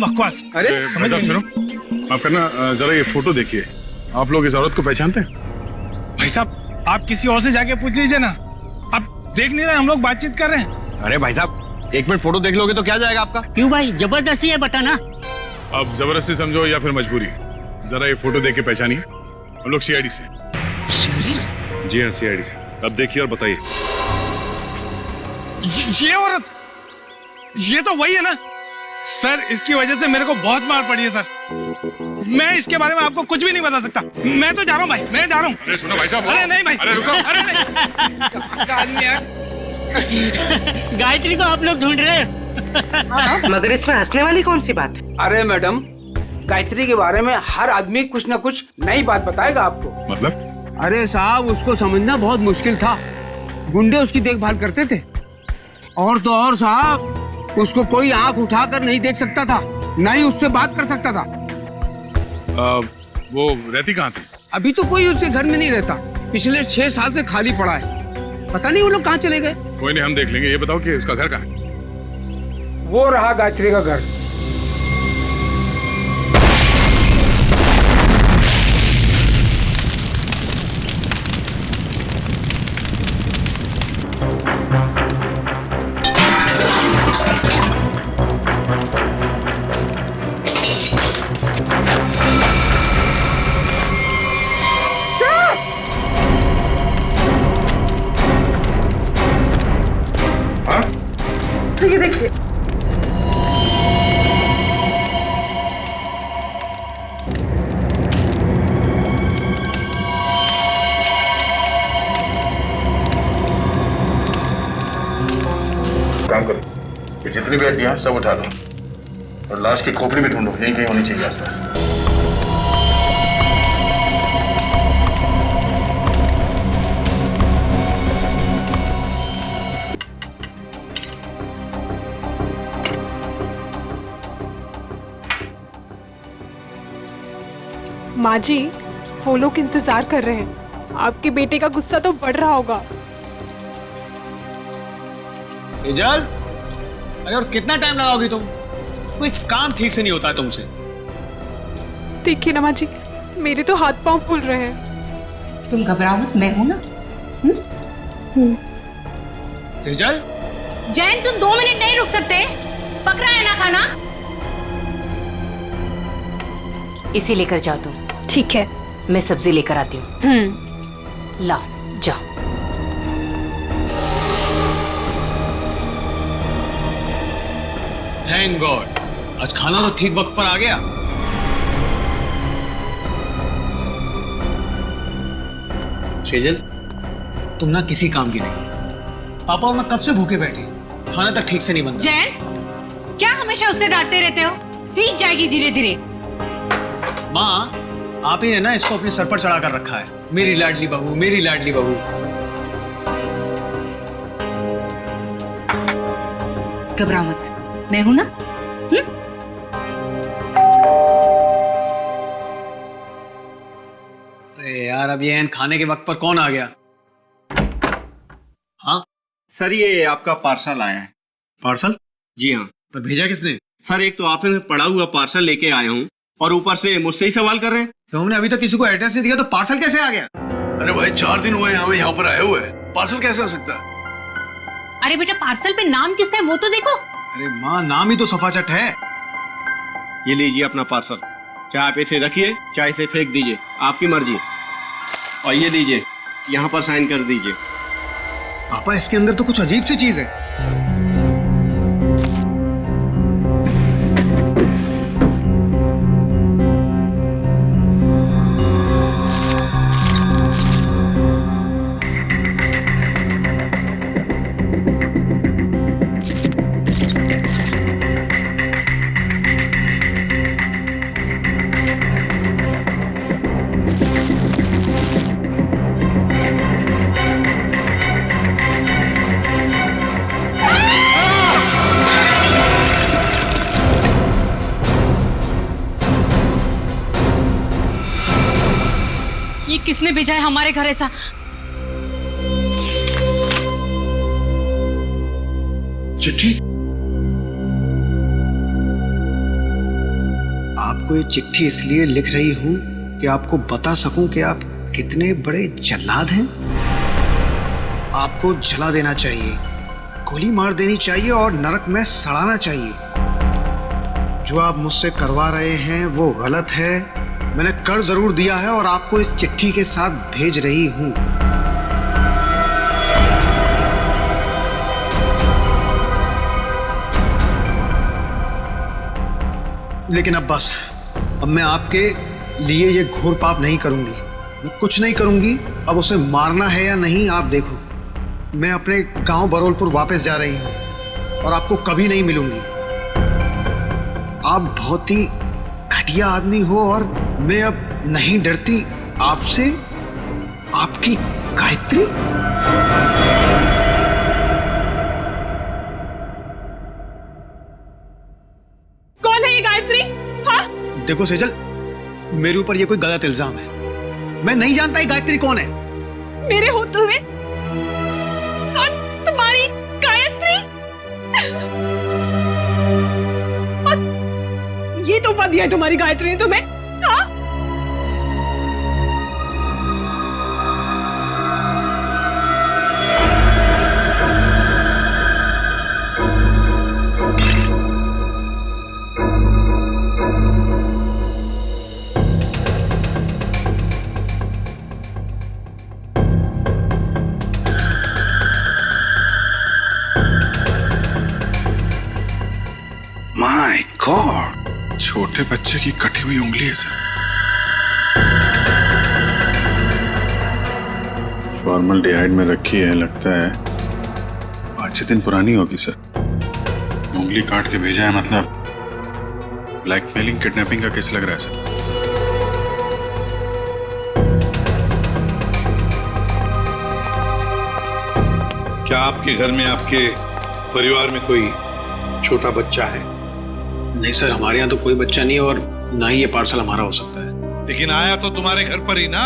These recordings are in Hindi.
बकवास। अरे समझ भाई साहब नहीं। सुनो, आप करना जरा ये फोटो देखिए। आप लोग इस औरत को पहचानते हैं? भाई साहब आप किसी और से जाके पूछ लीजिए ना, आप देख नहीं रहे हम लोग बातचीत कर रहे हैं। अरे भाई साहब 1 मिनट फोटो देख लोगे तो क्या जाएगा आपका? क्यों भाई, जबरदस्ती है बताना। आप जबरदस्ती समझो या फिर मजबूरी, जरा ये फोटो देख के पहचानिए। हम लोग सीआईडी से। जी हाँ, सीआईडी से। अब देखिए और बताइए। ये औरत, ये तो वही है ना सर। इसकी वजह से मेरे को बहुत मार पड़ी है सर। मैं इसके बारे में आपको कुछ भी नहीं बता सकता। मैं तो जा रहा हूँ भाई, मैं जा रहा हूँ। अरे सुनो भाई साहब। अरे नहीं भाई, अरे रुको। अरे नहीं। गायत्री को आप लोग ढूंढ रहे हैं। मगर इसमें हंसने वाली कौन सी बात है? अरे मैडम, गायत्री के बारे में हर आदमी कुछ न कुछ नई बात बताएगा आपको। मतलब? अरे साहब उसको समझना बहुत मुश्किल था। गुंडे उसकी देखभाल करते थे। और तो और साहब उसको कोई आंख उठाकर नहीं देख सकता था, ना ही उससे बात कर सकता था। वो रहती कहाँ थी? अभी तो कोई उसके घर में नहीं रहता। पिछले 6 साल से खाली पड़ा है। पता नहीं वो लोग कहाँ चले गए। कोई नहीं, हम देख लेंगे। ये बताओ कि उसका घर कहाँ है? वो रहा गायत्री का घर। ये देखिए, काम करो, ये जितनी भी हड्डियां सब उठा लो और लाश की खोपड़ी भी ढूंढो। यहीं कहीं होनी चाहिए आसपास। माँ जी, वो लोग इंतजार कर रहे हैं। आपके बेटे का गुस्सा तो बढ़ रहा होगा। तेजल, अरे और कितना टाइम लगाओगी तुम? कोई काम ठीक से नहीं होता है तुमसे। देखिए ना माँ जी, मेरे तो हाथ पांव फूल रहे हैं। तुम घबराओ मत, मैं हूं ना। तेजल, जैन तुम 2 मिनट नहीं रुक सकते? पकड़ा है ना खाना? इसे लेकर जाओ तुम। ठीक है। मैं सब्जी लेकर आती हूँ। ला जाओ। थैंक गॉड, आज खाना तो ठीक वक्त पर आ गया। सेजल, तुम ना किसी काम की नहीं। पापा और मैं कब से भूखे बैठे, खाना तक ठीक से नहीं बनता। जैन, क्या हमेशा उससे डांटते रहते हो? सीख जाएगी धीरे धीरे। माँ, आप ही ने ना इसको अपने सर पर चढ़ा कर रखा है। मेरी लाडली बहू, मेरी लाडली बहू। घबराओ मत, मैं हूं ना। अरे यार, अब ये खाने के वक्त पर कौन आ गया? हाँ सर, ये आपका पार्सल आया है। पार्सल? जी हाँ पर भेजा किसने? सर, एक तो आपने पड़ा हुआ पार्सल लेके आया हूँ और ऊपर से मुझसे ही सवाल कर रहे हैं। तो हमने अभी तक किसी को एड्रेस नहीं दिया तो पार्सल कैसे आ गया? अरे भाई 4 दिन हुए हमें यहाँ पर आए हुए, पार्सल कैसे हो सकता है? अरे बेटा, पार्सल पे नाम किसका है वो तो देखो। अरे माँ, नाम ही तो सफाचट है। ये लीजिए अपना पार्सल। चाहे आप इसे रखिए चाहे इसे फेंक दीजिए, आपकी मर्जी। और ये लीजिए, यहाँ पर साइन कर दीजिए। पापा, इसके अंदर तो कुछ अजीब सी चीज है। किसने भेजा है हमारे घर ऐसा? चिट्ठी? आपको ये चिट्ठी इसलिए लिख रही हूं कि आपको बता सकूं कि आप कितने बड़े जल्लाद हैं। आपको जला देना चाहिए, गोली मार देनी चाहिए और नरक में सड़ाना चाहिए। जो आप मुझसे करवा रहे हैं वो गलत है। मैंने कर जरूर दिया है और आपको इस चिट्ठी के साथ भेज रही हूं। लेकिन अब बस, अब मैं आपके लिए ये घोर पाप नहीं करूंगी। मैं कुछ नहीं करूंगी। अब उसे मारना है या नहीं आप देखो। मैं अपने गांव बरोलपुर वापस जा रही हूं और आपको कभी नहीं मिलूंगी। आप बहुत ही घटिया आदमी हो और मैं अब नहीं डरती आपसे, आपकी गायत्री। कौन है ये गायत्री? हाँ? देखो सेजल, मेरे ऊपर ये कोई गलत इल्जाम है। मैं नहीं जानता ये गायत्री कौन है। मेरे होते हुए कौन तुम्हारी गायत्री? और ये तोहफा दिया है तुम्हारी गायत्री ने तुम्हें? हाँ? माय गॉड, छोटे बच्चे की कटी हुई उंगली है सर। फॉर्मल्डिहाइड में रखी है, लगता है 5-6 दिन पुरानी होगी सर। उंगली काट के भेजा है, मतलब ब्लैकमेलिंग किडनैपिंग का केस लग रहा है सर। क्या आपके घर में, आपके परिवार में कोई छोटा बच्चा है? नहीं सर, हमारे यहाँ तो कोई बच्चा नहीं और ना ही ये पार्सल हमारा हो सकता है। लेकिन आया तो तुम्हारे घर पर ही ना।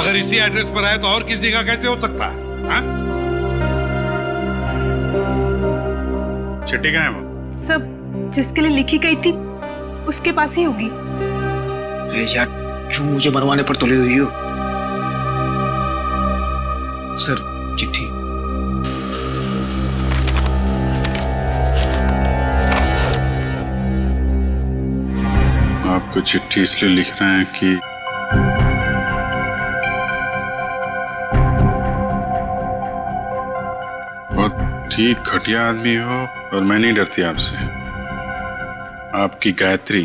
अगर इसी एड्रेस पर आया तो और किसी का कैसे हो सकता है? हाँ? चिट्ठी कहाँ है वो? सब जिसके लिए लिखी गई थी उसके पास ही होगी। अरे यार, क्यों मुझे मरवाने पर तुले हुई हो? सर, चिट्ठी। आपको चिट्ठी इसलिए लिख रहे हैं कि बहुत ठीक घटिया आदमी हो और मैं नहीं डरती आपसे। आपकी गायत्री।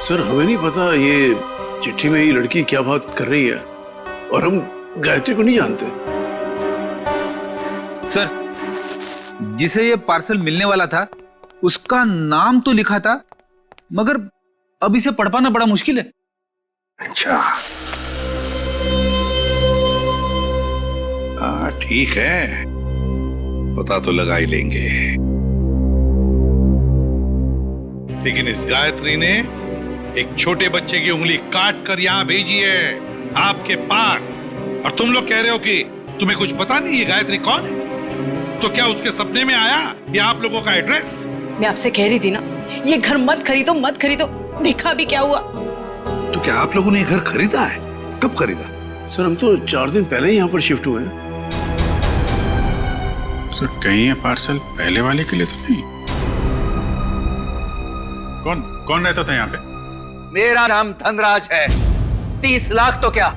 सर, हमें नहीं पता ये चिट्ठी में ये लड़की क्या बात कर रही है और हम गायत्री को नहीं जानते। सर, जिसे ये पार्सल मिलने वाला था उसका नाम तो लिखा था, मगर अब इसे पढ़ पाना बड़ा मुश्किल है। अच्छा, हाँ ठीक है, पता तो लगा ही लेंगे। लेकिन इस गायत्री ने एक छोटे बच्चे की उंगली काट कर यहां भेजी है आपके पास, और तुम लोग कह रहे हो कि तुम्हें कुछ पता नहीं ये गायत्री कौन है। तो क्या उसके सपने में आया या आप लोगों का एड्रेस? मैं आपसे कह रही थी ना, ये घर मत खरीदो मत खरीदो, देखा भी क्या हुआ। तो क्या आप लोगों ने ये घर खरीदा है? कब खरीदा? सर, हम तो 4 दिन पहले ही यहाँ पर शिफ्ट हुए हैं। सर, कहीं ये पार्सल पहले वाले के लिए तो नहीं? कौन रहता था यहाँ पे? मेरा नाम धनराज है। 30 लाख तो क्या,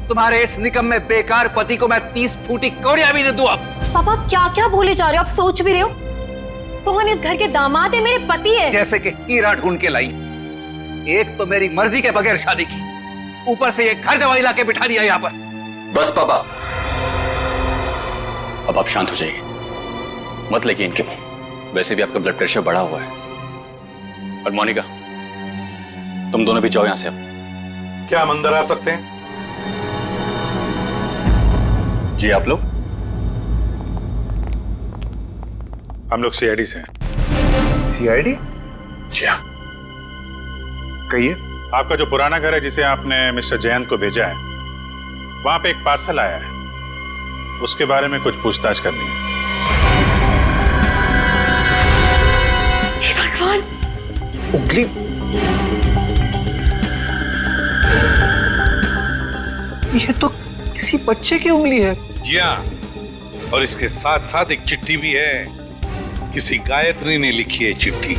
तुम्हारे इस निकम्मे बेकार पति को मैं 30 फूटी कौड़ियां भी दे दूं। अब पापा क्या क्या बोले जा रहे हो? आप सोच भी रहे हो? सोहन इस घर के दामाद है, मेरे पति है। जैसे कि हीरा ढूंढ के लाई। एक तो मेरी मर्जी के बगैर शादी की, ऊपर से ये घर जवाई लाके बिठा दिया यहाँ पर। बस पापा, अब आप शांत हो जाइए, मत लेके इनके मुंह। वैसे भी आपका ब्लड प्रेशर बढ़ा हुआ है। और मोनिका, तुम दोनों भी जाओ यहां से। अब क्या हम अंदर आ सकते हैं? जी, आप लोग? हम लोग सीआईडी से हैं। सीआईडी? जी हाँ। कहिए। आपका जो पुराना घर है जिसे आपने मिस्टर जयंत को भेजा है, वहां पे एक पार्सल आया है, उसके बारे में कुछ पूछताछ करनी है। उंगली ये तो किसी बच्चे की उंगली है। जी हाँ, और इसके साथ साथ एक चिट्ठी भी है। किसी गायत्री ने लिखी है चिट्ठी।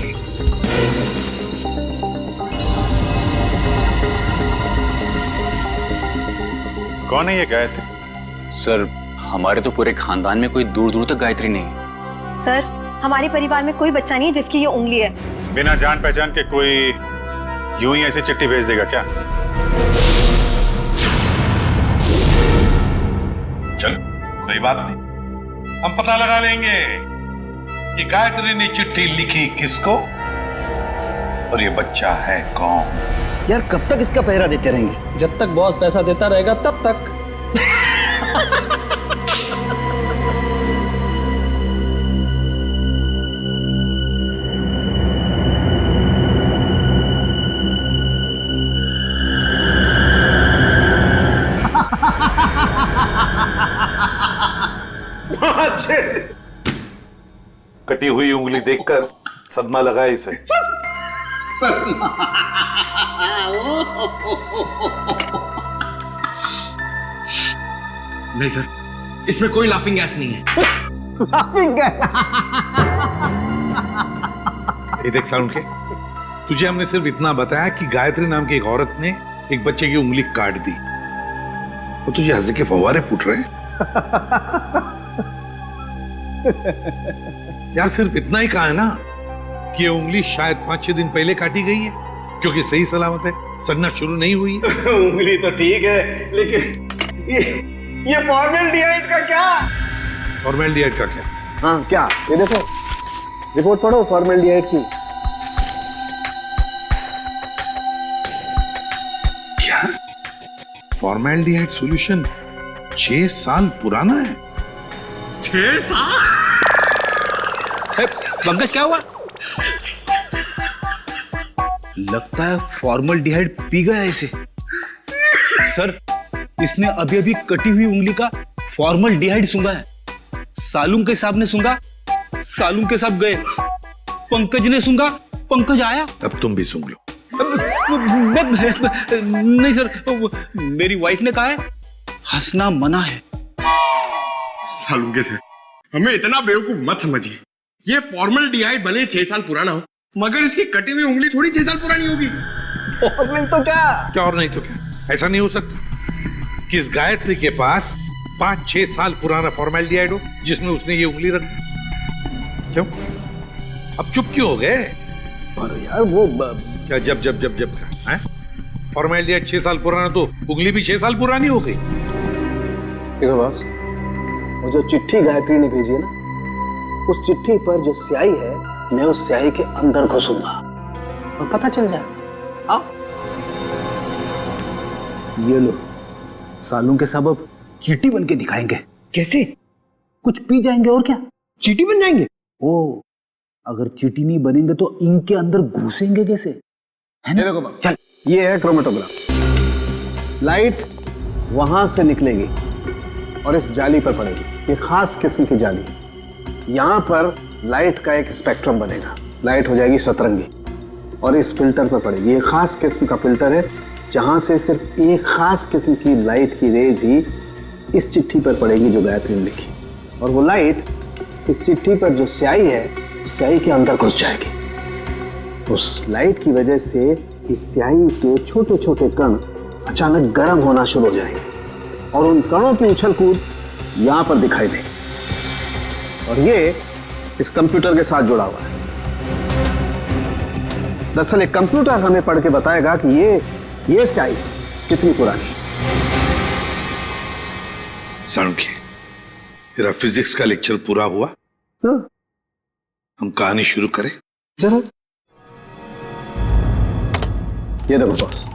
कौन है ये गायत्री? सर, हमारे तो पूरे खानदान में कोई दूर दूर तक गायत्री नहीं है। सर, हमारे परिवार में कोई बच्चा नहीं है जिसकी ये उंगली है। बिना जान पहचान के कोई यूं ही ऐसी चिट्ठी भेज देगा क्या? चल, कोई बात नहीं, हम पता लगा लेंगे कि गायत्री ने चिट्ठी लिखी किसको और ये बच्चा है कौन। यार कब तक इसका पहरा देते रहेंगे? जब तक बॉस पैसा देता रहेगा तब तक। कटी हुई उंगली देखकर सदमा लगा इसे। नहीं सर, इसमें कोई लाफिंग गैस नहीं है। Laughing gas? ये देख साउंड के, तुझे हमने सिर्फ इतना बताया कि गायत्री नाम की एक औरत ने एक बच्चे की उंगली काट दी, तो तुझे हंसी के फव्वारे फूट रहे हैं। यार सिर्फ इतना ही कहा है ना कि ये उंगली शायद 5-6 दिन पहले काटी गई है, क्योंकि सही सलामत है, सड़ना शुरू नहीं हुई है। उंगली तो ठीक है, लेकिन ये फॉर्मेल्डिहाइड का क्या? फॉर्मेल्डिहाइड का क्या? हाँ क्या? ये देखो, रिपोर्ट पढ़ो फॉर्मेल्डिहाइड की। क्या? फॉर्मेल्डिहाइड सॉल्यूशन 6 साल पुराना है? 6 साल? पंकज क्या हुआ? लगता है फॉर्मल्डिहाइड पी गया इसे। सर, इसने अभी अभी कटी हुई उंगली का फॉर्मल्डिहाइड सूंघा है। सालूम के साहब ने सूंघा, सालूम के साहब गए। पंकज ने सूंघा, पंकज आया। अब तुम भी सूंघ लो। नहीं सर, मेरी वाइफ ने कहा है हंसना मना है। सालूम के सर, हमें इतना बेवकूफ मत समझिए। ये फॉर्मल्डिहाइड भले 6 साल पुराना हो, मगर इसकी कटी हुई उंगली थोड़ी 6 साल पुरानी होगी। और नहीं तो क्या? और नहीं तो क्या? ऐसा नहीं हो सकता कि इस गायत्री के पास 5-6 साल पुराना फॉर्मेल्डिहाइड हो जिसमें उसने ये उंगली रख दी। क्यों? अब चुप क्यों हो गए? अरे यार वो क्या जब जब जब जब का है? फॉर्मेल्डिहाइड 6 साल पुराना तो उंगली भी 6 साल पुरानी हो गई। देखो बॉस, वो जो चिट्ठी गायत्री ने भेजी है ना, उस चिट्ठी पर जो स्याही है, मैं उस स्याही के अंदर घुसूंगा और पता चल जाएगा। आओ, ये लो, सालूम के साहब अब चींटी बन के दिखाएंगे। कैसे? कुछ पी जाएंगे और क्या, चींटी बन जाएंगे? ओ, अगर चींटी नहीं बनेंगे तो इनके अंदर घुसेंगे कैसे, है ना? देखो चल, ये है क्रोमेटोग्राफ। लाइट वहां से निकलेगी और इस जाली पर पड़ेगी। ये खास किस्म की जाली। यहां पर लाइट का एक स्पेक्ट्रम बनेगा। लाइट हो जाएगी सतरंगी और इस फिल्टर पर पड़ेगी। ये खास किस्म का फिल्टर है जहां से सिर्फ एक खास किस्म की लाइट की रेज ही इस चिट्ठी पर पड़ेगी जो गायत्री ने लिखी, और वो लाइट इस चिट्ठी पर जो स्याही है, उस स्याही के अंदर घुस जाएगी। उस लाइट की वजह से इस स्याही के छोटे छोटे कण अचानक गर्म होना शुरू हो जाएंगे और उन कणों की उछल कूद यहां पर दिखाई देगी। और ये इस कंप्यूटर के साथ जुड़ा हुआ है। दरअसल एक कंप्यूटर हमें पढ़ के बताएगा कि ये स्याही कितनी पुरानी है। सालूम, तेरा फिजिक्स का लेक्चर पूरा हुआ? हम कहानी शुरू करें? जरूर। ये देखो बॉस,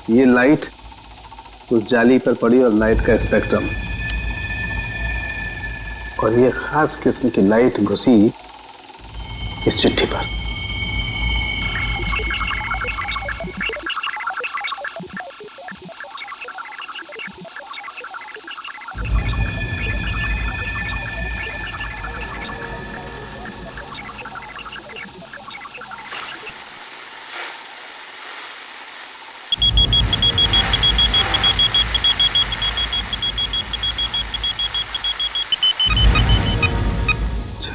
ये लाइट उस जाली पर पड़ी और लाइट का स्पेक्ट्रम, और ये खास किस्म की लाइट घुसी इस चिट्ठी पर।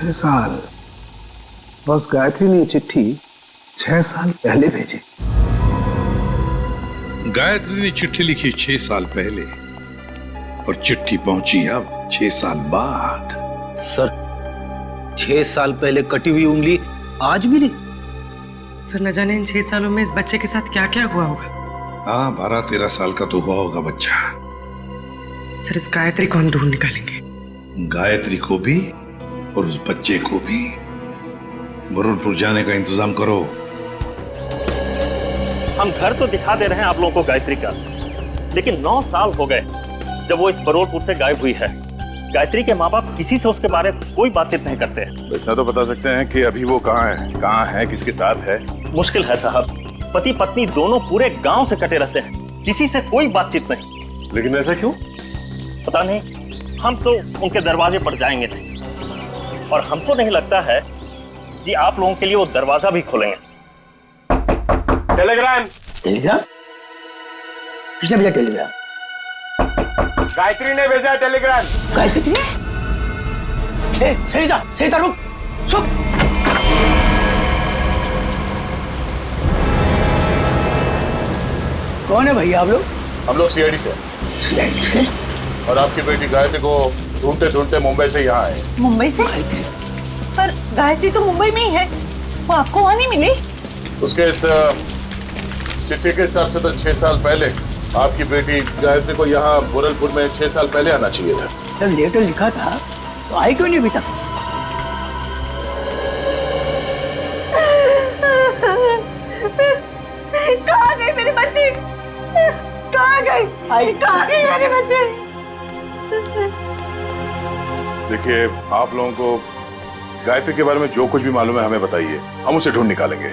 6 साल? बस गायत्री ने ये चिट्ठी 6 साल पहले भेजी। गायत्री ने चिट्ठी लिखी 6 साल पहले और चिट्ठी पहुंची अब 6 साल बाद। सर 6 साल पहले कटी हुई उंगली आज मिली? सर न जाने इन 6 सालों में इस बच्चे के साथ क्या क्या हुआ होगा। हाँ 12-13 साल का तो हुआ होगा बच्चा। सर इस गायत्री को हम ढूंढ निकालेंगे। गायत्री को भी और उस बच्चे को भी। बरुलपुर जाने का इंतजाम करो। हम घर तो दिखा दे रहे हैं आप लोगों को गायत्री का, लेकिन 9 साल हो गए जब वो इस बरुलपुर से गायब हुई है। गायत्री के माँ बाप किसी से उसके बारे में कोई बातचीत नहीं करते हैं। इतना तो बता सकते हैं कि अभी वो कहाँ है, किसके साथ है? मुश्किल है साहब, पति पत्नी दोनों पूरे गांव से कटे रहते हैं, किसी से कोई बातचीत नहीं। लेकिन ऐसा क्यों? पता नहीं, हम तो उनके दरवाजे पर जाएंगे नहीं, और हमको नहीं लगता है कि आप लोगों के लिए वो दरवाजा भी खोलेंगे। टेलीग्राम। टेलीग्राम? किसने भेजा टेलीग्राम? गायत्री ने भेजा टेलीग्राम। गायत्री? सरिता रुक, चुप। कौन है भैया आप लोग? हम लोग सीआईडी से। सीआईडी से? और आपकी बेटी गायत्री को ढूंढते ढूंढते मुंबई से यहाँ आए। मुंबई से? पर गायत्री तो मुंबई में ही है, वो आपको वहाँ नहीं मिली? उसके इस चिट्ठी के हिसाब से तो 6 साल पहले आपकी बेटी गायत्री को यहाँ बुरलपुर में 6 साल पहले आना चाहिए था। जब लेटर लिखा था तो आई क्यों नहीं अभी तक? कहाँ गई मेरी बच्ची? कहाँ गई? कहाँ गई मेरे बच्चे? देखिए, आप लोगों को गायत्री के बारे में जो कुछ भी मालूम है हमें बताइए, हम उसे ढूंढ निकालेंगे।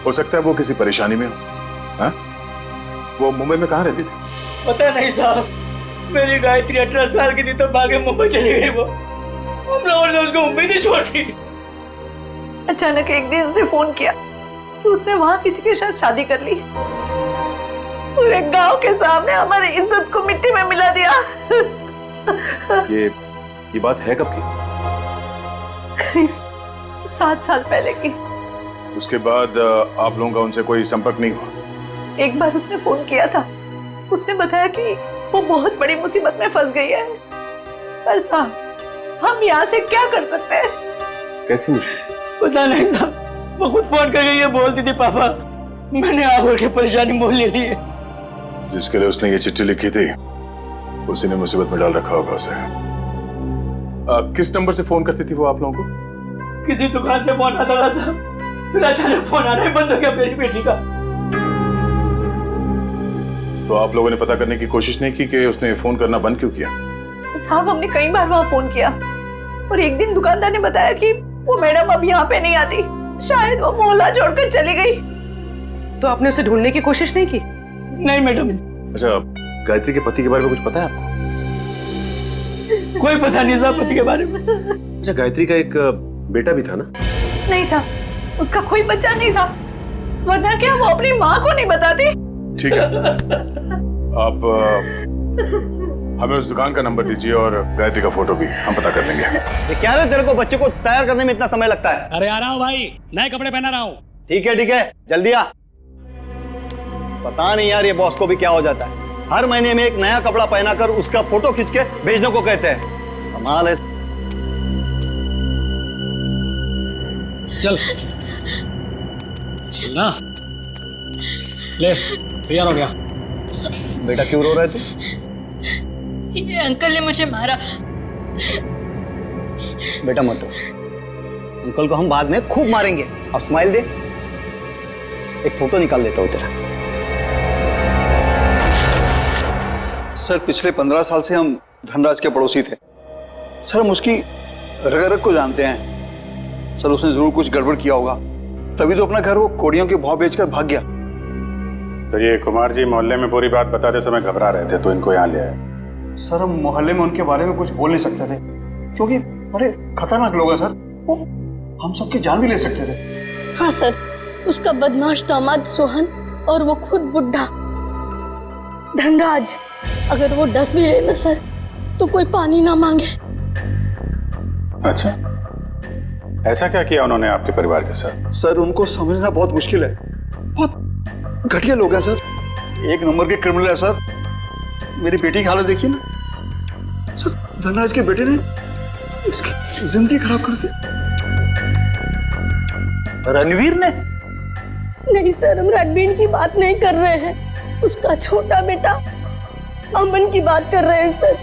हो सकता है वो किसी परेशानी में हो। हाँ? वो मुंबई में कहाँ रहती थी? पता नहीं साहब, मेरी गायत्री 18 साल की थी तो भागे मुंबई चली गई। वो हम लोगों ने उसको मुंबई नहीं छोड़ दी। अचानक एक दिन उसने फोन किया कि उसने वहाँ किसी के साथ शादी कर ली। पूरे गांव के सामने हमारी इज्जत को मिट्टी में मिला दिया। ये बात है कब की? करीब 7 साल पहले की। उसके बाद आप लोगों का उनसे कोई संपर्क नहीं हुआ? एक बार उसने फोन किया था, उसने बताया कि वो बहुत बड़ी मुसीबत में फंस गई है। पर साहब, हम यहाँ से क्या कर सकते हैं? कैसी मुश्किल? पता नहीं साहब, वो खुद फोन कर गई है, बोलती थी पापा मैंने आग के परेशानी मोल ले ली है। जिसके लिए उसने ये चिट्ठी लिखी थी उसी ने मुसीबत में डाल रखा होगा उसे। किस नंबर से फोन करती थी वो आप लोगों को? किसी दुकान से फोन आता था साहब, फिर अचानक फोन आना ही बंद हो गया मेरी बेटी का। तो आप लोगों ने पता करने की कोशिश नहीं की कि उसने फोन करना बंद क्यों किया? साहब, हमने कई बार वहाँ फोन किया और एक दिन दुकानदार ने बताया कि वो मैडम अब यहाँ पे नहीं आती, शायद वो मोहल्ला छोड़कर चली गई। तो आपने उसे ढूंढने की कोशिश नहीं की? नहीं मैडम। अच्छा, गायत्री के पति के बारे में कुछ पता है आपको? कोई पता नहीं साहब पति के बारे में। अच्छा, गायत्री का एक बेटा भी था ना? नहीं साहब, उसका कोई बच्चा नहीं था, वरना क्या वो अपनी माँ को नहीं बताती? ठीक है, आप हमें उस दुकान का नंबर दीजिए और गायत्री का फोटो भी हम पता कर लेंगे। ये क्या है, तेरे को बच्चे को तैयार करने में इतना समय लगता है? अरे आ रहा हूँ भाई, नए कपड़े पहना रहा हूँ। ठीक है, जल्दी आ। पता नहीं यार ये बॉस को भी क्या हो जाता है, हर महीने में एक नया कपड़ा पहनाकर उसका फोटो खींच के भेजने को कहते हैं। कमाल है। चल ना, ले तैयार हो गया। बेटा क्यों रो रहे तू? ये अंकल ने मुझे मारा। बेटा मत रो, अंकल को हम बाद में खूब मारेंगे। अब स्माइल दे, एक फोटो निकाल लेता हूं तेरा। सर पिछले 15 साल से हम धनराज के पड़ोसी थे सर। हम उसकी रग रग को जानते हैं सर। उसने जरूर कुछ गड़बड़ किया होगा, तभी तो अपना घर वो कोड़ियों के भाव बेचकर भाग गया। तो ये कुमार जी मोहल्ले में पूरी बात बताते समय घबरा रहे थे तो इनको यहाँ ले आए। सर हम मोहल्ले में उनके बारे में कुछ बोल नहीं सकते थे क्योंकि बड़े खतरनाक लोग हैं सर, वो हम सबकी जान भी ले सकते थे। हाँ सर, उसका बदमाश दामाद सोहन और वो खुद बुढ़ा धनराज, अगर वो डस भी ले ना सर तो कोई पानी ना मांगे। अच्छा, ऐसा क्या किया उन्होंने आपके परिवार के साथ? सर उनको समझना बहुत मुश्किल है, बहुत घटिया लोग हैं सर, एक नंबर के क्रिमिनल है सर। मेरी बेटी की हालत देखिए ना सर, धनराज के बेटे ने इसकी जिंदगी खराब कर दी। रणवीर ने? नहीं सर, हम रणवीर की बात नहीं कर रहे हैं, उसका छोटा बेटा अमन की बात कर रहे हैं सर।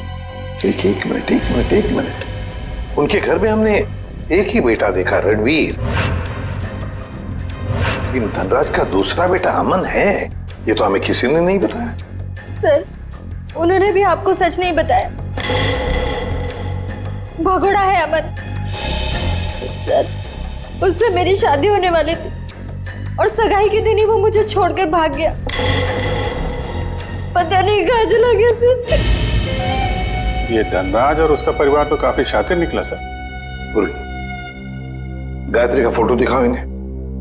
एक मिनट। उनके घर में हमने एक ही बेटा देखा, रणवीर, लेकिन धनराज का दूसरा बेटा अमन है, ये तो हमें किसी ने नहीं बताया। सर, उन्होंने भी आपको सच नहीं बताया। भगोड़ा है अमन। सर, उससे मेरी शादी होने वाली थी और सगाई के दिन ही वो मुझे छोड़कर भाग गया। पता नहीं कहाँ चला गया था। ये धनराज और उसका परिवार तो काफी शातिर निकला सर। गायत्री का फोटो दिखाओ इन्हें।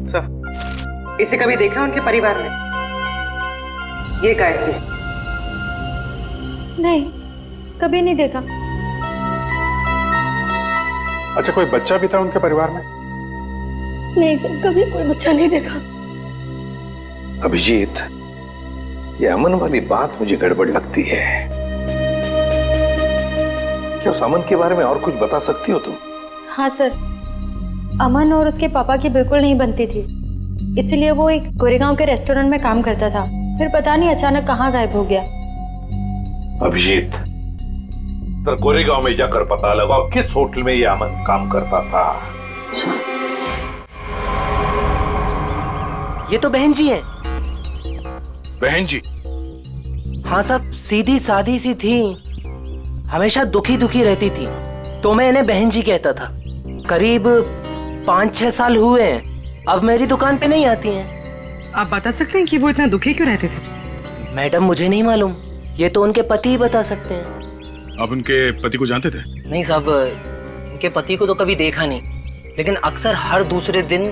सर, इसे कभी देखा उनके परिवार में? ये गायत्री? नहीं, कभी नहीं देखा। अच्छा, कोई बच्चा भी था उनके परिवार में? नहीं सर, कभी कोई बच्चा नहीं देखा। अभिजीत, ये अमन वाली बात मुझे गड़बड़ लगती है। क्या उस अमन के बारे में और कुछ बता सकती हो तुम? हाँ सर, अमन और उसके पापा की बिल्कुल नहीं बनती थी, इसलिए वो एक गोरेगांव के रेस्टोरेंट में काम करता था, फिर पता नहीं अचानक कहाँ गायब हो गया। अभिजीत, तो गोरेगांव में जाकर पता लगाओ किस होटल में ये अमन काम करता था। ये तो बहन जी हैं। बहन जी? हाँ साहब, सीधी सादी सी थी, हमेशा दुखी दुखी रहती थी, तो मैं इन्हें बहन जी कहता था। करीब 5-6 साल हुए हैं, अब मेरी दुकान पे नहीं आती हैं। आप बता सकते हैं कि वो इतना दुखी क्यों रहते थे? मैडम, मुझे नहीं मालूम, ये तो उनके पति ही बता सकते हैं। आप उनके पति को जानते थे? नहीं साहब, उनके पति को तो कभी देखा नहीं, लेकिन अक्सर हर दूसरे दिन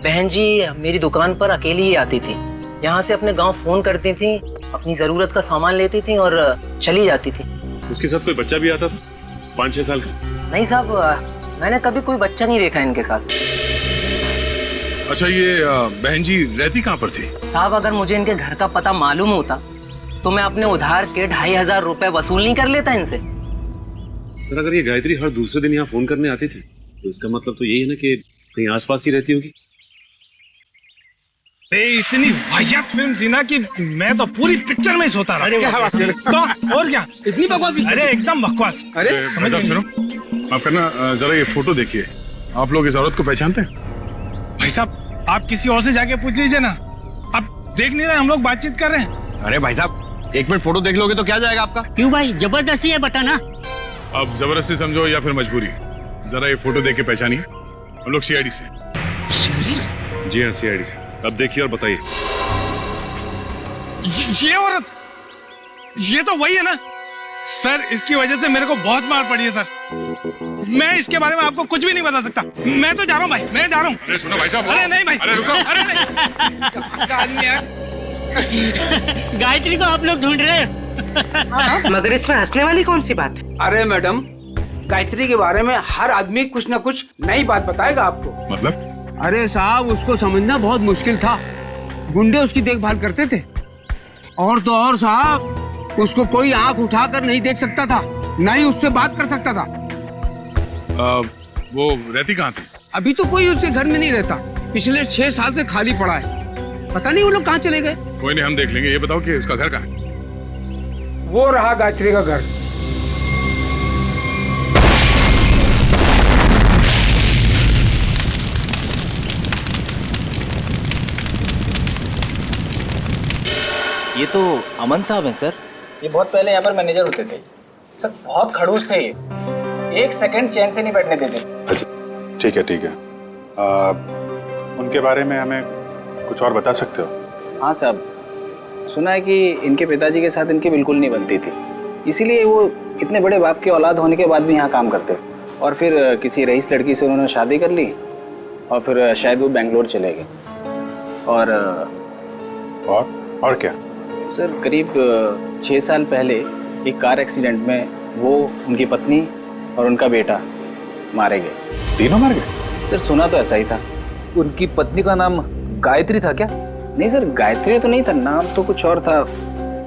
बहन जी मेरी दुकान पर अकेली ही आती थी। यहाँ से अपने गांव फोन करती थी, अपनी जरूरत का सामान लेती थी और चली जाती थी। उसके साथ कोई बच्चा भी आता था 5-6 साल का? नहीं साहब, मैंने कभी कोई बच्चा नहीं देखा इनके साथ। अच्छा, ये बहन जी रहती कहाँ पर थी? साहब, अगर मुझे इनके घर का पता मालूम होता तो मैं अपने उधार के 2500 रुपए वसूल नहीं कर लेता इनसे। सर, अगर ये गायत्री हर दूसरे दिन यहाँ फोन करने आती थी तो इसका मतलब तो यही है ना कि कहीं आसपास ही रहती होगी। इतनी वाहियात फिल्म थी ना कि मैं तो पूरी पिक्चर में ही सोता रहा। अरे क्या बात कर रहे? तो और क्या, इतनी बकवास पिक्चर? अरे एकदम बकवास। अरे समझ सुनो, आप करना जरा ये फोटो देखिए, आप लोग इस औरत को पहचानते हैं? भाई साहब, आप किसी और से जाके पूछ लीजिए ना, आप देख नहीं रहे हम लोग बातचीत कर रहे हैं। अरे भाई साहब, 1 मिनट फोटो देख लोगे तो क्या जाएगा आपका? क्यों भाई, जबरदस्ती है, बताना। अब जबरदस्ती समझो या फिर मजबूरी, जरा ये फोटो देख के पहचानिए। हम लोग सीआईडी से। जी हाँ, सीआईडी से। अब देखिए और बताइए। ये औरत, ये तो वही है ना सर, इसकी वजह से मेरे को बहुत मार पड़ी है सर। मैं इसके बारे में आपको कुछ भी नहीं बता सकता। मैं तो जा रहा हूँ भाई, मैं जा रहा हूँ। अरे सुनो भाई साहब। अरे नहीं भाई, अरे रुको। अरे नहीं। गायत्री को आप लोग ढूंढ रहे हैं। मगर इसमें हंसने वाली कौन सी बात है? अरे मैडम, गायत्री के बारे में हर आदमी कुछ ना कुछ नई बात बताएगा आपको। मतलब? अरे साहब, उसको समझना बहुत मुश्किल था, गुंडे उसकी देखभाल करते थे, और तो और साहब, उसको कोई आंख उठाकर नहीं देख सकता था, ना ही उससे बात कर सकता था। वो रहती कहाँ थी? अभी तो कोई उसके घर में नहीं रहता, पिछले 6 साल से खाली पड़ा है, पता नहीं वो लोग कहाँ चले गए। कोई नहीं, हम देख लेंगे। ये बताओ कि उसका घर कहाँ है? वो रहा गायत्री का घर। ये तो अमन साहब हैं सर। ये बहुत पहले यहाँ पर मैनेजर होते थे सर, बहुत खड़ूस थे ये, 1 सेकंड चैन से नहीं बैठने देते। अच्छा, ठीक है ठीक है। उनके बारे में हमें कुछ और बता सकते हो? हाँ साहब, सुना है कि इनके पिताजी के साथ इनकी बिल्कुल नहीं बनती थी, इसीलिए वो इतने बड़े बाप की औलाद होने के बाद भी यहाँ काम करते, और फिर किसी रईस लड़की से उन्होंने शादी कर ली, और फिर शायद वो बेंगलोर चले गए। और क्या सर, करीब 6 साल पहले एक कार एक्सीडेंट में वो, उनकी पत्नी और उनका बेटा मारे गए। तीनों मर गए? सर सुना तो ऐसा ही था। उनकी पत्नी का नाम गायत्री था क्या? नहीं सर, गायत्री तो नहीं था, नाम तो कुछ और था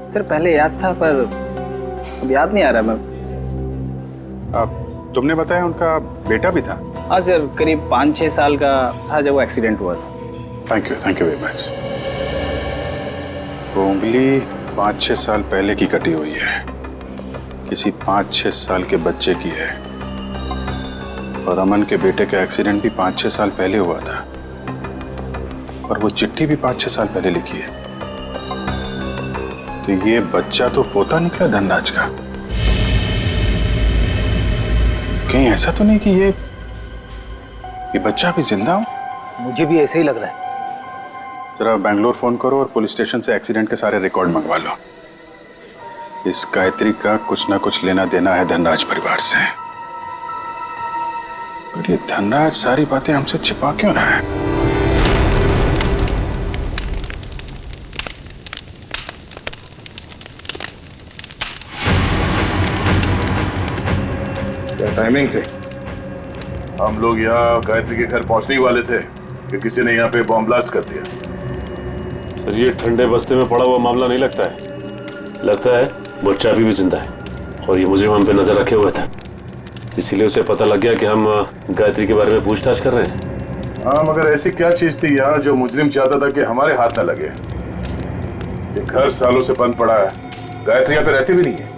सर। पहले याद था पर अब याद नहीं आ रहा। तुमने बताया उनका बेटा भी था? हाँ सर, करीब 5-6 साल का था जब वो एक्सीडेंट हुआ था। Thank you very much. वो उंगली 5-6 साल पहले की कटी हुई है, किसी 5-6 साल के बच्चे की है, और अमन के बेटे का एक्सीडेंट भी 5-6 साल पहले हुआ था, और वो चिट्ठी भी 5-6 साल पहले लिखी है। तो ये बच्चा तो पोता निकला धनराज का। कहीं ऐसा तो नहीं कि ये बच्चा भी जिंदा हो? मुझे भी ऐसे ही लग रहा है। जरा बेंगलोर फोन करो और पुलिस स्टेशन से एक्सीडेंट के सारे रिकॉर्ड मंगवा लो। इस गायत्री का कुछ ना कुछ लेना देना है धनराज परिवार से। पर ये धनराज सारी बातें हमसे छिपा क्यों रहा है? क्या टाइमिंग थे? हम लोग यहाँ गायत्री के घर पहुंचने ही वाले थे कि किसी ने यहाँ पे बॉम्ब ब्लास्ट कर दिया। सर ये ठंडे बस्ते में पड़ा हुआ मामला नहीं लगता है। लगता है बच्चा अभी भी जिंदा है और ये मुजरिम हम पे नजर रखे हुए था, इसीलिए उसे पता लग गया कि हम गायत्री के बारे में पूछताछ कर रहे हैं। हाँ, मगर ऐसी क्या चीज थी यहाँ जो मुजरिम चाहता था कि हमारे हाथ न लगे? ये घर सालों से बंद पड़ा है, गायत्री यहाँ पे रहती भी नहीं है,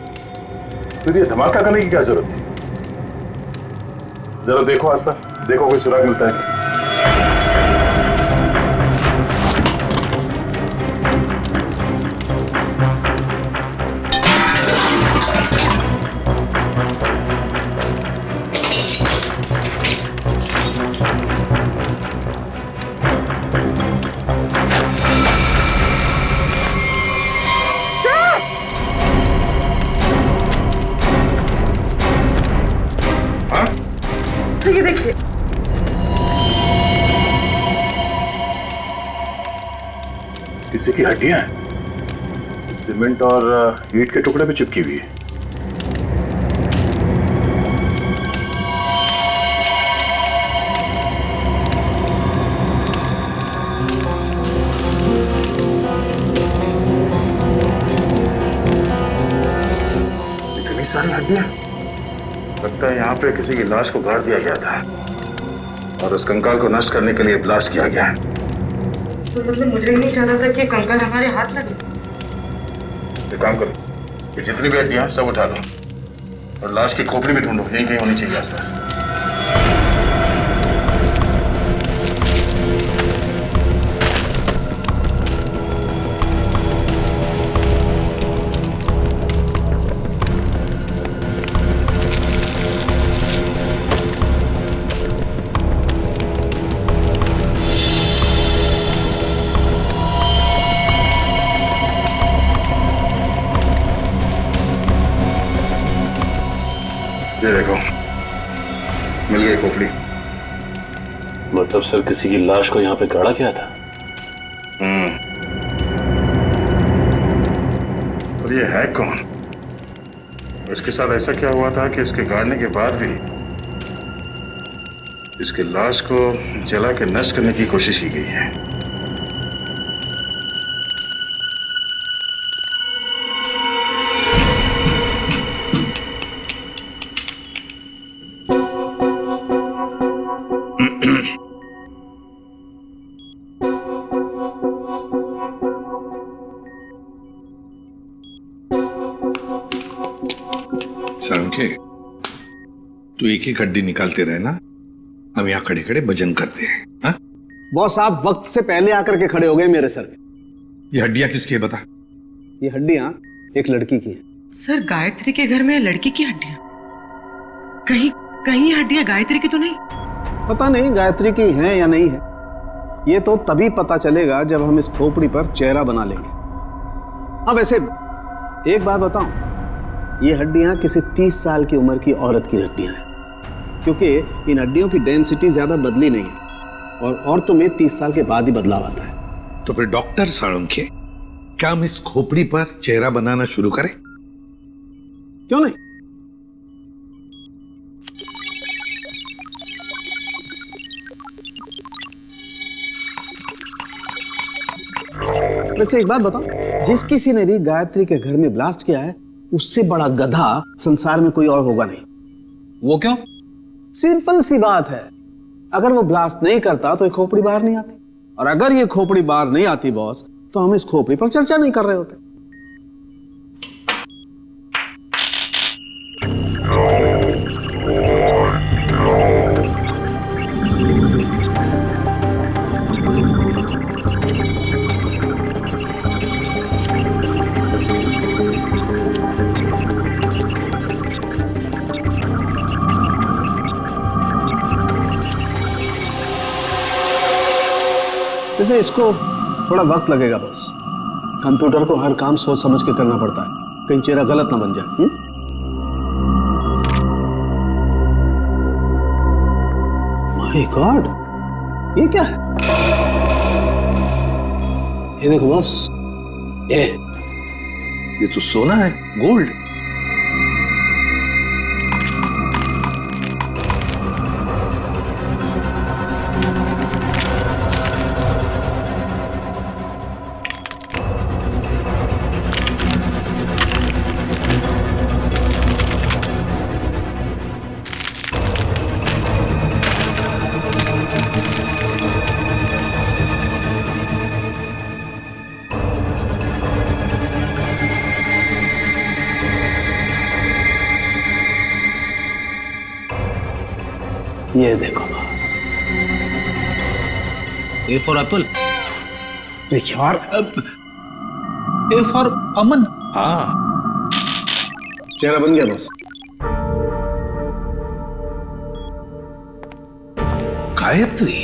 फिर ये धमाका करने की क्या जरूरत थी? जरा देखो आसपास, देखो कोई सुराग मिलता है। ये देखिए, किसी की हड्डियां हैं, सीमेंट और ईंट के टुकड़े पे चिपकी हुई है। इतनी सारी हड्डियां, लगता है यहाँ पे किसी की लाश को गाड़ दिया गया था और उस कंकाल को नष्ट करने के लिए ब्लास्ट किया गया। तो मतलब मुझे नहीं चाहता था कि कंकाल हमारे हाथ लगे। एक काम करो, ये जितनी भी हड्डियां सब उठा लो और लाश की खोपड़ी भी ढूंढो, यहीं कहीं होनी चाहिए आसपास। ये देखो, मिल गई खोपड़ी। मतलब सर किसी की लाश को यहाँ पे गाड़ा गया था? और ये है कौन? इसके साथ ऐसा क्या हुआ था कि इसके गाड़ने के बाद भी इसकी लाश को जला के नष्ट करने की कोशिश की गई है? सालुंखे, तू एक ही हड्डी निकालते रहे ना, हम यहाँ खड़े खड़े भजन करते हैं। हाँ? बॉस, आप वक्त से पहले आकर के खड़े हो गए मेरे सर पे। ये हड्डियां किसकी है बता? ये हड्डियां एक लड़की की है। सर, गायत्री के घर में लड़की की हड्डियां? कहीं कहीं हड्डियां गायत्री की तो नहीं? पता नहीं गायत्री की हैं या नहीं है, ये तो तभी पता चलेगा जब हम इस खोपड़ी पर चेहरा बना लेंगे। हाँ, वैसे एक बात बताऊं, ये हड्डियां किसी 30 साल की उम्र की औरत की हड्डियां हैं, क्योंकि इन हड्डियों की डेंसिटी ज्यादा बदली नहीं है और औरतों में 30 साल के बाद ही बदलाव आता है। तो फिर डॉक्टर सालुंखे, क्या हम इस खोपड़ी पर चेहरा बनाना शुरू करें? क्यों नहीं? वैसे एक बात बताओ, जिस किसी ने भी गायत्री के घर में ब्लास्ट किया है उससे बड़ा गधा संसार में कोई और होगा नहीं। वो क्यों? सिंपल सी बात है, अगर वो ब्लास्ट नहीं करता तो ये खोपड़ी बाहर नहीं आती, और अगर ये खोपड़ी बाहर नहीं आती बॉस, तो हम इस खोपड़ी पर चर्चा नहीं कर रहे होते। जैसे इसको थोड़ा वक्त लगेगा बॉस। कंप्यूटर को हर काम सोच समझ के करना पड़ता है, कहीं चेहरा गलत ना बन जाए। माय गॉड, ये क्या है? ये देखो बॉस, ये तो सोना है, गोल्ड। ये देखो बॉस, ए फॉर एप्पल। यार, ए फॉर अमन। हाँ, चेहरा बन गया बॉस। गायत्री।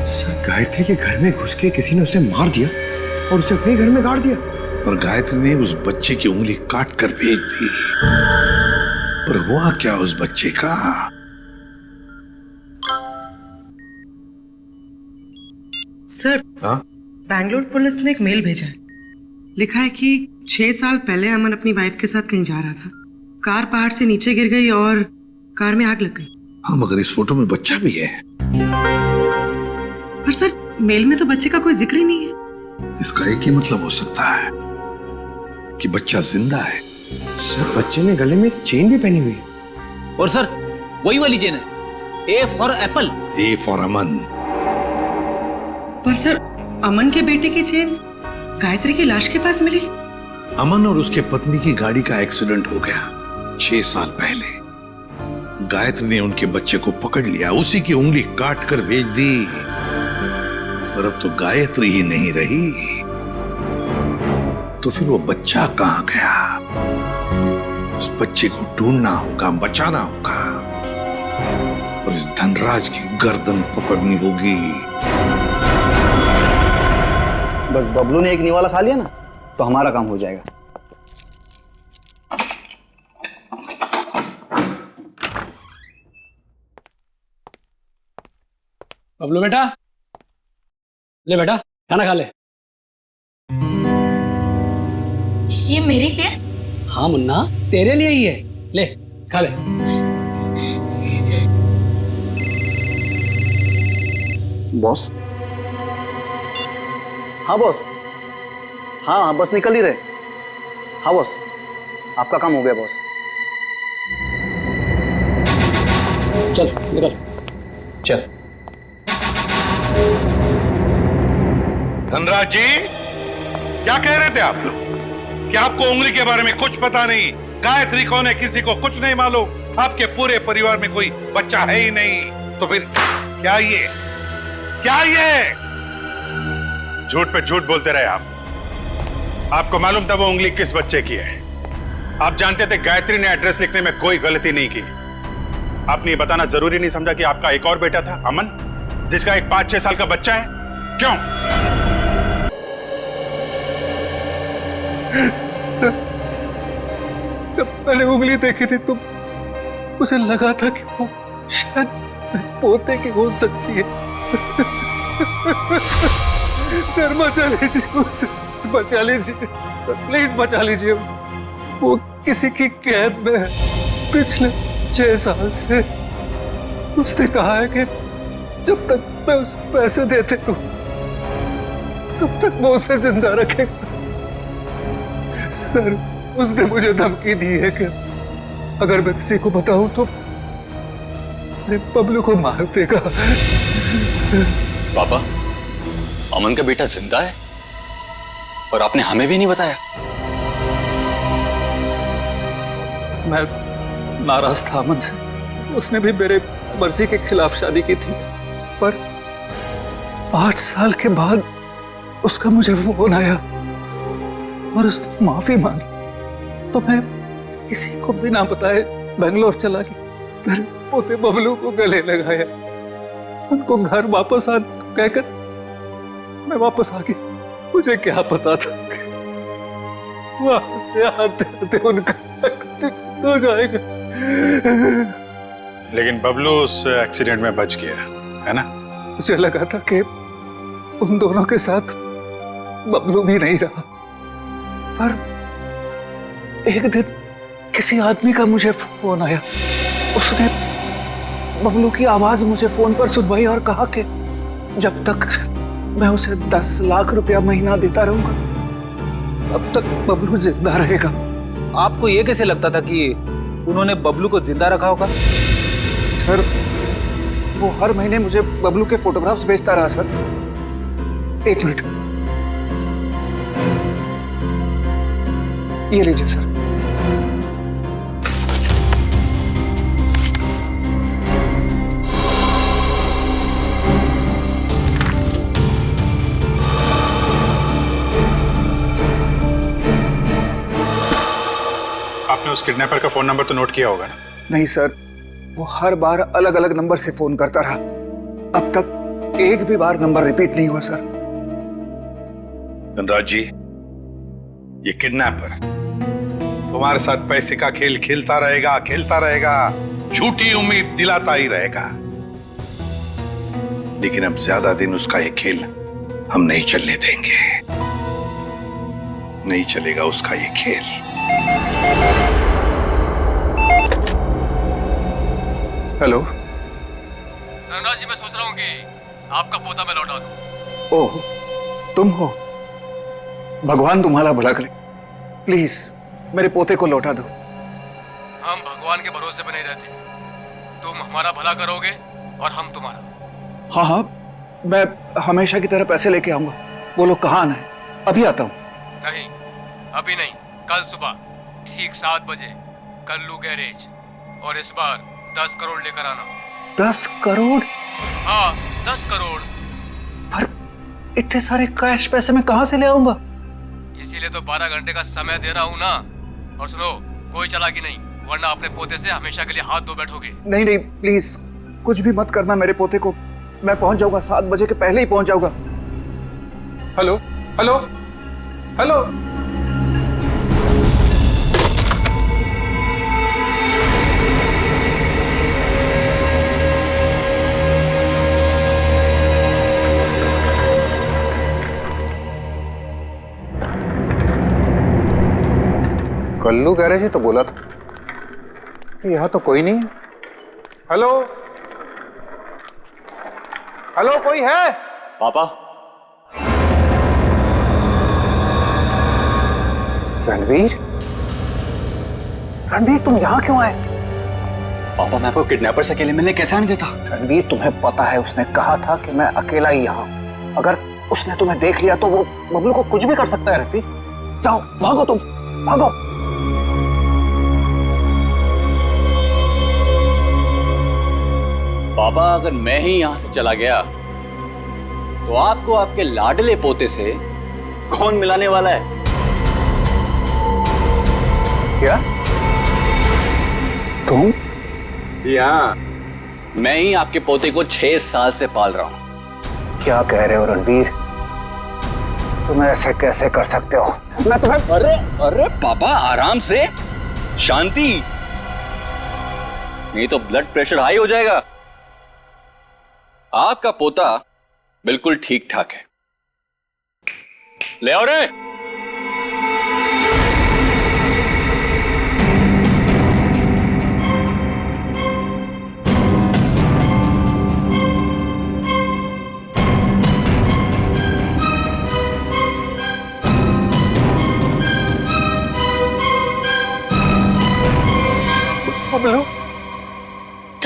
सर, गायत्री के घर में घुस के किसी ने उसे मार दिया और उसे अपने घर में गाड़ दिया, और गायत्री ने उस बच्चे की उंगली काट कर भेज दी। और हुआ क्या उस बच्चे का? सर, बैंगलोर पुलिस ने एक मेल भेजा है। लिखा है कि 6 साल पहले अमन अपनी वाइफ के साथ कहीं जा रहा था, कार पहाड़ से नीचे गिर गई और कार में आग लग गई। हाँ, मगर इस फोटो में बच्चा भी है। पर सर, मेल में तो बच्चे का कोई जिक्र ही नहीं है। इसका एक ही मतलब हो सकता है कि बच्चा जिंदा है। सर, बच्चे ने गले में चेन भी पहनी हुई है। और सर, वही वाली चेन है, A for apple. A for Aman. पर सर, अमन के बेटे की चेन गायत्री की लाश के पास मिली। अमन और उसके पत्नी की गाड़ी का एक्सीडेंट हो गया 6 साल पहले। गायत्री ने उनके बच्चे को पकड़ लिया, उसी की उंगली काट कर भेज दी। और अब तो गायत्री ही नहीं रही, तो फिर वो बच्चा कहां गया? उस बच्चे को ढूंढना होगा, बचाना होगा, और इस धनराज की गर्दन पकड़नी होगी। बस बबलू ने एक निवाला खा लिया ना, तो हमारा काम हो जाएगा। बबलू बेटा, ले बेटा खाना खा ले। ये मेरे लिए? हाँ मुन्ना, तेरे लिए ही है, ले खा ले। बॉस? हाँ बॉस। हाँ, बस निकल ही रहे। हाँ बॉस, आपका काम हो गया बॉस। चल निकल, चल। धनराज जी, क्या कह रहे थे आप लोग? कि आपको उंगली के बारे में कुछ पता नहीं, गायत्री कौन है किसी को कुछ नहीं मालूम, आपके पूरे परिवार में कोई बच्चा है ही नहीं, तो फिर क्या ये झूठ पे झूठ बोलते रहे आप। आपको मालूम था वो उंगली किस बच्चे की है। आप जानते थे गायत्री ने एड्रेस लिखने में कोई गलती नहीं की। आपने ये बताना जरूरी नहीं समझा कि आपका एक और बेटा था, अमन, जिसका एक 5-6 साल का बच्चा है? क्यों? सर, जब मैंने उंगली देखी थी तो मुझे लगा था कि वो शायद पोते की हो सकती है। सर बचा लीजिए उसे, सर बचा लीजिए, सर प्लीज बचा लीजिए उसे। वो किसी की कैद में है पिछले 6 साल से। उसने कहा है कि जब तक मैं उसे पैसे देते रहूं तब तक वो उसे जिंदा रखेगा। सर, उसने मुझे धमकी दी है कि अगर मैं किसी को बताऊं तो मेरे बबलू को मार देगा। पापा, अमन का बेटा जिंदा है और आपने हमें भी नहीं बताया। मैं नाराज था अमन से। उसने भी मेरे मर्जी के खिलाफ शादी की थी, पर 5 साल के बाद उसका मुझे फोन आया और उसने माफी मांगी, तो मैं किसी को बिना बताए बेंगलोर चला गया। मेरे पोते बबलू को गले लगाया, उनको घर वापस आने को कहकर मैं वापस आ गया। मुझे क्या पता था कि वहां से आते आते उनका एक्सीडेंट हो जाएगा। लेकिन बबलू उस एक्सीडेंट में बच गया, है ना? मुझे लगा था कि उन दोनों के साथ बबलू भी नहीं रहा, पर एक दिन किसी आदमी का मुझे फोन आया। उसने बबलू की आवाज मुझे फोन पर सुनवाई और कहा कि जब तक मैं उसे 10 लाख रुपया महीना देता रहूंगा तब तक बबलू जिंदा रहेगा। आपको ये कैसे लगता था कि उन्होंने बबलू को जिंदा रखा होगा? सर, वो हर महीने मुझे बबलू के फोटोग्राफ्स भेजता रहा सर। 1 मिनट, ये लीजिए सर। आपने उस किडनैपर का फोन नंबर तो नोट किया होगा ना? नहीं सर, वो हर बार अलग अलग नंबर से फोन करता रहा। अब तक एक भी बार नंबर रिपीट नहीं हुआ सर। धनराज जी, ये किडनैपर तुम्हारे साथ पैसे का खेल खेलता रहेगा, झूठी उम्मीद दिलाता ही रहेगा। लेकिन अब ज्यादा दिन उसका ये खेल हम नहीं चलने देंगे। नहीं चलेगा उसका ये खेल। हेलो धनराज जी, मैं सोच रहा हूँ कि आपका पोता मैं लौटा दूं। ओह, तुम हो? भगवान तुम्हारा भला करे। प्लीज मेरे पोते को लौटा दो। हम भगवान के भरोसे पे नहीं रहते। तुम हमारा भला करोगे और हम तुम्हारा। हाँ हाँ, मैं हमेशा की तरह पैसे लेके आऊंगा। बोलो कहाँ आना है? अभी आता हूँ। नहीं, अभी नहीं, कल सुबह ठीक 7 बजे कल्लू गैरेज, और इस बार 10 करोड़ लेकर आना। 10 करोड़? हाँ, 10 करोड़। पर इतने सारे कैश पैसे मैं कहाँ से ले आऊंगा? इसीलिए तो 12 घंटे का समय दे रहा हूँ ना। और सुनो, कोई चालाकी नहीं, वरना अपने पोते से हमेशा के लिए हाथ धो बैठोगे। नहीं नहीं, प्लीज कुछ भी मत करना मेरे पोते को। मैं पहुंच जाऊंगा, 7 बजे के पहले ही पहुंच जाऊंगा। Hello hello hello. Kallu garage ही तो बोला था, यहाँ तो कोई नहीं है। हेलो हेलो, कोई है? पापा, रणवीर, रणवीर तुम यहाँ क्यों आए? पापा, मैं आपको किडनैपर से अकेले मिलने कैसे आने देता? रणवीर, तुम्हें पता है उसने कहा था कि मैं अकेला ही यहाँ हूँ। अगर उसने तुम्हें देख लिया तो वो बबलू को कुछ भी कर सकता है। रणवीर, जाओ, भागो, तुम भागो। पापा, अगर मैं ही यहां से चला गया तो आपको आपके लाडले पोते से कौन मिलाने वाला है? क्या? तुम? हाँ, मैं ही आपके पोते को 6 साल से पाल रहा हूं। क्या कह रहे हो रणवीर? तुम ऐसे कैसे कर सकते हो? मैं तुम्हें... अरे पापा, आराम से, शांति, नहीं तो ब्लड प्रेशर हाई हो जाएगा। आपका पोता बिल्कुल ठीक ठाक है। ले आओ रे।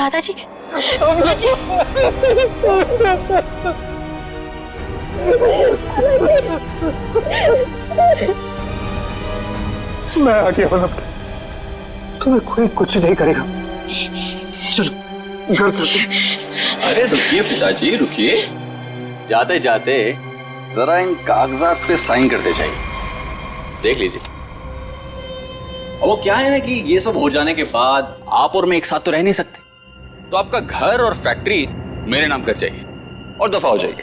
दादाजी मैं आगे हूं, तुम्हें कोई कुछ नहीं करेगा। चलो घर चलते। अरे रुकिए पिताजी रुकिए, जाते जाते जरा इन कागजात पे साइन करते जाइए, देख लीजिए। और वो क्या है ना कि ये सब हो जाने के बाद आप और मैं एक साथ तो रह नहीं सकते, तो आपका घर और फैक्ट्री मेरे नाम कर जाइए और दफा हो जाइए।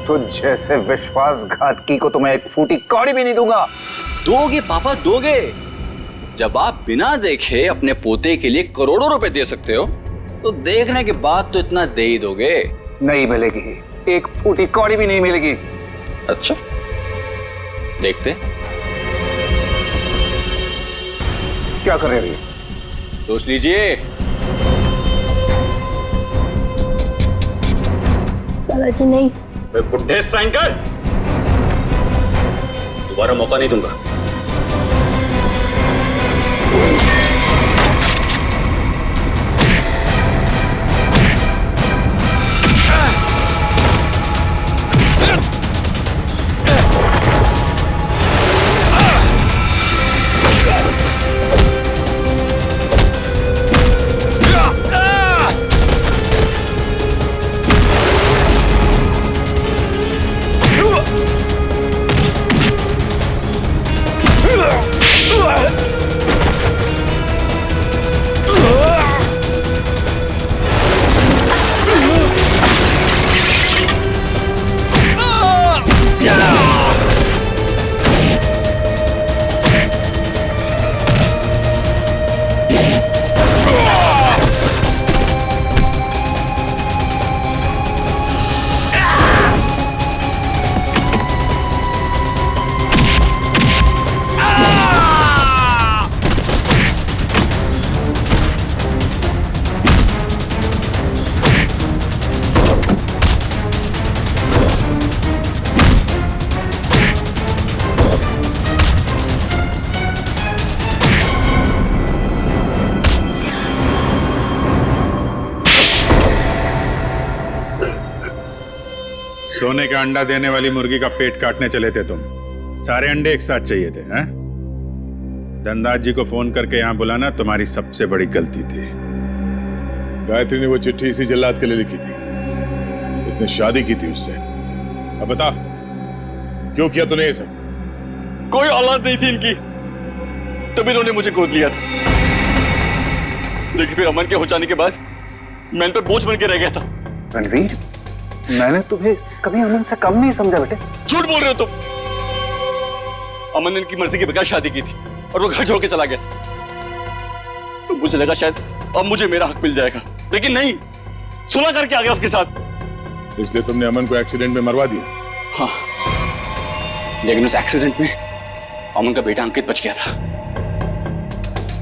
तो जैसे विश्वासघातकी को तो मैं एक फूटी कौड़ी भी नहीं दूंगा। दोगे पापा दोगे, जब आप बिना देखे अपने पोते के लिए करोड़ों रुपए दे सकते हो, तो देखने के बाद तो इतना दे ही दोगे। नहीं मिलेगी, एक फूटी कौड़ी भी नहीं मिलेगी। अच्छा देखते क्या कर रहे हैं, सोच लीजिए। दादाजी नहीं, मैं बुढ़े साइन कर, दोबारा मौका नहीं दूंगा। सोने का अंडा देने वाली मुर्गी का पेट काटने चले थे तुम। सारे अंडे एक साथ चाहिए थे, हैं? धनराज जी को फोन करके यहां बुलाना तुम्हारी सबसे बड़ी गलती थी। गायत्री ने वो चिट्ठी इसी जल्लाद के लिए लिखी थी, इसने शादी की थी उससे। अब बता क्यों किया तूने ये सब? कोई औलाद नहीं थी इनकी, तभी इन्होंने मुझे गोद लिया था। लेकिन फिर अमन के हो जाने के बाद मैं इन पर बोझ बन के रह गया था। रणवीर, मैंने तुम्हें कभी अमन से कम नहीं समझा बेटे। झूठ बोल रहे हो तुम। अमन ने इनकी मर्जी के बगैर शादी की थी और वो घर छोड़ के चला गया। तो मुझे लगा शायद अब मुझे मेरा हक मिल जाएगा, लेकिन नहीं, सुलह करके आ गया उसके साथ। इसलिए तुमने अमन को एक्सीडेंट में मरवा दिया? हाँ, लेकिन उस एक्सीडेंट में अमन का बेटा अंकित बच गया था।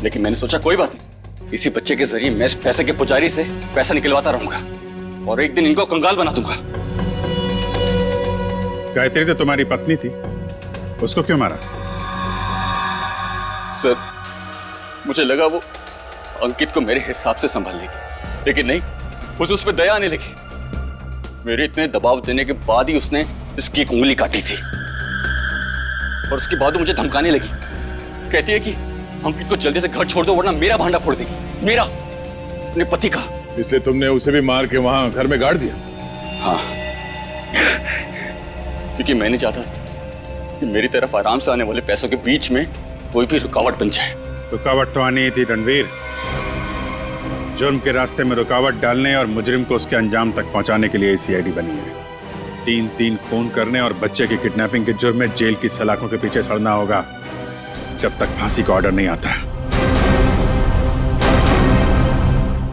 लेकिन मैंने सोचा कोई बात नहीं, इसी बच्चे के जरिए मैं इस पैसे के पुजारी से पैसा निकलवाता रहूंगा और एक दिन इनको कंगाल बना दूंगा। गायत्री तो तुम्हारी पत्नी थी, उसको क्यों मारा? सर, मुझे लगा वो अंकित को मेरे हिसाब से संभाल लेगी, लेकिन नहीं, उसे उस पर दया आने लगी। मेरे इतने दबाव देने के बाद ही उसने इसकी एक उंगली काटी थी और उसके बाद वो मुझे धमकाने लगी। कहती है कि अंकित को जल्दी से घर छोड़ दो वरना मेरा भांडा फोड़ देगी, मेरा, अपने पति का। इसलिए तुमने उसे भी मार के वहां घर में गाड़ दिया? हाँ, क्योंकि मैं नहीं चाहता कि मेरी तरफ आराम से आने वाले पैसों के बीच में कोई भी रुकावट बन जाए। रुकावट तो आनी ही थी रणवीर। जुर्म के रास्ते में रुकावट डालने और मुजरिम को उसके अंजाम तक पहुंचाने के लिए सीआईडी बनी है। 3-3 खून करने और बच्चे की किडनैपिंग के जुर्म में जेल की सलाखों के पीछे सड़ना होगा जब तक फांसी का ऑर्डर नहीं आता।